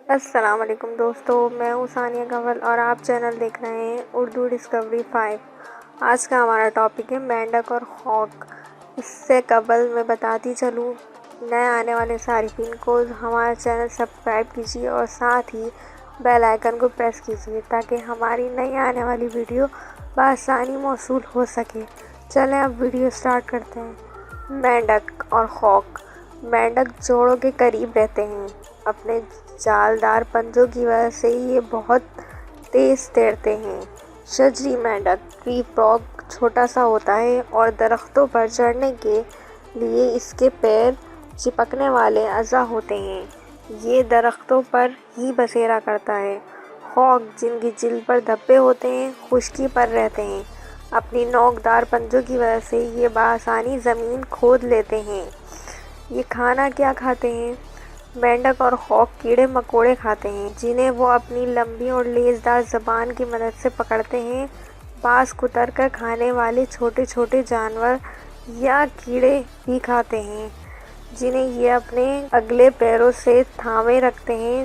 السلام علیکم دوستو، میں ہوں ثانیہ کنول اور آپ چینل دیکھ رہے ہیں اردو ڈسکوری 5۔ آج کا ہمارا ٹاپک ہے مینڈک اور خوک۔ اس سے قبل میں بتاتی چلوں، نئے آنے والے صارفین کو ہمارا چینل سبسکرائب کیجیے اور ساتھ ہی بیل آئیکن کو پریس کیجیے تاکہ ہماری نئی آنے والی ویڈیو بآسانی موصول ہو سکے۔ چلیں اب ویڈیو سٹارٹ کرتے ہیں۔ مینڈک اور خوک۔ مینڈک جوڑوں کے قریب رہتے ہیں۔ اپنے جالدار پنجوں کی وجہ سے یہ بہت تیز تیرتے ہیں۔ شجری مینڈک ٹری فراگ چھوٹا سا ہوتا ہے اور درختوں پر چڑھنے کے لیے اس کے پیر چپکنے والے اعضاء ہوتے ہیں۔ یہ درختوں پر ہی بسیرا کرتا ہے۔ خوک، جن کی جلد پر دھبے ہوتے ہیں، خشکی پر رہتے ہیں۔ اپنی نوکدار پنجوں کی وجہ سے یہ بآسانی زمین کھود لیتے ہیں۔ یہ کھانا کیا کھاتے ہیں؟ مینڈک اور خوک کیڑے مکوڑے کھاتے ہیں، جنہیں وہ اپنی لمبی اور لیسدار زبان کی مدد سے پکڑتے ہیں۔ بعض کتر کر کھانے والے چھوٹے چھوٹے جانور یا کیڑے بھی کھاتے ہیں، جنہیں یہ اپنے اگلے پیروں سے تھامے رکھتے ہیں۔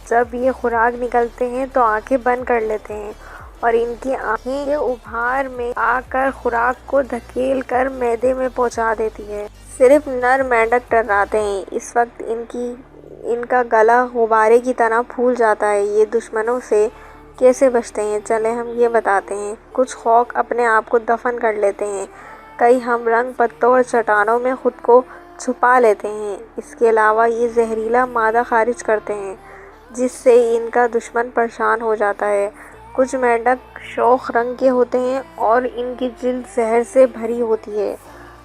جب یہ خوراک نگلتے ہیں تو آنکھیں بند کر لیتے ہیں اور ان کی آنکھیں کے ابھار میں آ کر خوراک کو دھکیل کر معدے میں پہنچا دیتی ہے۔ صرف نر مینڈک ٹرراتے ہیں۔ اس وقت ان کا گلا غبارے کی طرح پھول جاتا ہے۔ یہ دشمنوں سے کیسے بچتے ہیں؟ چلیں ہم یہ بتاتے ہیں۔ کچھ خوک اپنے آپ کو دفن کر لیتے ہیں۔ کئی ہم رنگ پتوں اور چٹانوں میں خود کو چھپا لیتے ہیں۔ اس کے علاوہ یہ زہریلا مادہ خارج کرتے ہیں جس سے ان کا دشمن پریشان ہو جاتا ہے۔ کچھ مینڈک شوخ رنگ کے ہوتے ہیں اور ان کی جلد زہر سے بھری ہوتی ہے۔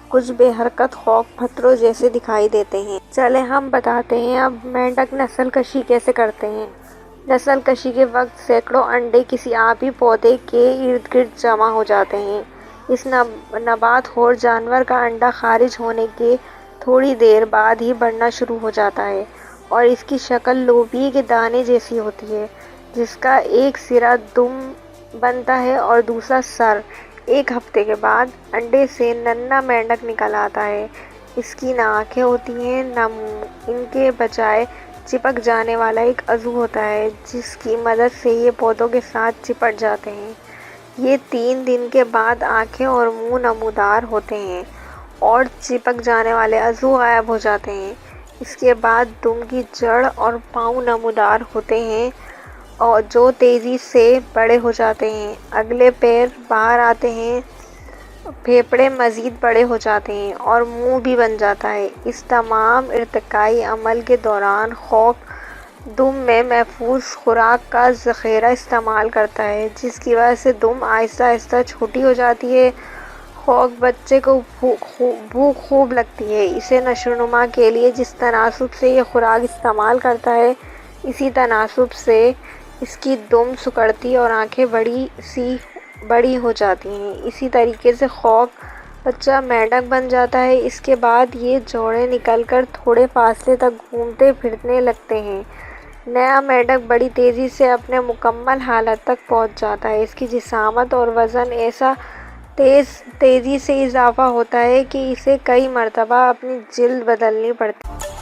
کچھ بے حرکت خوک پتھروں جیسے دکھائی دیتے ہیں۔ چلیں ہم بتاتے ہیں اب مینڈک نسل کشی کیسے کرتے ہیں۔ نسل کشی کے وقت سینکڑوں انڈے کسی آبی پودے کے ارد گرد جمع ہو جاتے ہیں۔ اس نبات خور جانور کا انڈا خارج ہونے کے تھوڑی دیر بعد ہی بڑھنا شروع ہو جاتا ہے اور اس کی شکل لوبیا کے دانے جیسی ہوتی ہے، جس کا ایک سرا دم بنتا ہے اور دوسرا سر۔ ایک ہفتے کے بعد انڈے سے ننھا مینڈک نکل آتا ہے۔ اس کی نہ آنکھیں ہوتی ہیں نہ منہ۔ ان کے بجائے چپک جانے والا ایک عضو ہوتا ہے جس کی مدد سے یہ پودوں کے ساتھ چپٹ جاتے ہیں۔ یہ 3 دن کے بعد آنکھیں اور منہ نمودار ہوتے ہیں اور چپک جانے والے عضو غائب ہو جاتے ہیں۔ اس کے بعد دم کی جڑ اور پاؤں نمودار ہوتے ہیں اور جو تیزی سے بڑے ہو جاتے ہیں۔ اگلے پیر باہر آتے ہیں، پھیپھڑے مزید بڑے ہو جاتے ہیں اور منہ بھی بن جاتا ہے۔ اس تمام ارتقائی عمل کے دوران خوک دم میں محفوظ خوراک کا ذخیرہ استعمال کرتا ہے، جس کی وجہ سے دم آہستہ آہستہ چھوٹی ہو جاتی ہے۔ خوک بچے کو بھوک خوب لگتی ہے۔ اسے نشوونما کے لیے جس تناسب سے یہ خوراک استعمال کرتا ہے، اسی تناسب سے اس کی دم سکڑتی اور آنکھیں بڑی ہو جاتی ہیں۔ اسی طریقے سے خوک بچہ مینڈک بن جاتا ہے۔ اس کے بعد یہ جوڑے نکل کر تھوڑے فاصلے تک گھومتے پھرنے لگتے ہیں۔ نیا مینڈک بڑی تیزی سے اپنے مکمل حالت تک پہنچ جاتا ہے۔ اس کی جسامت اور وزن ایسا تیزی سے اضافہ ہوتا ہے کہ اسے کئی مرتبہ اپنی جلد بدلنی پڑتی ہے۔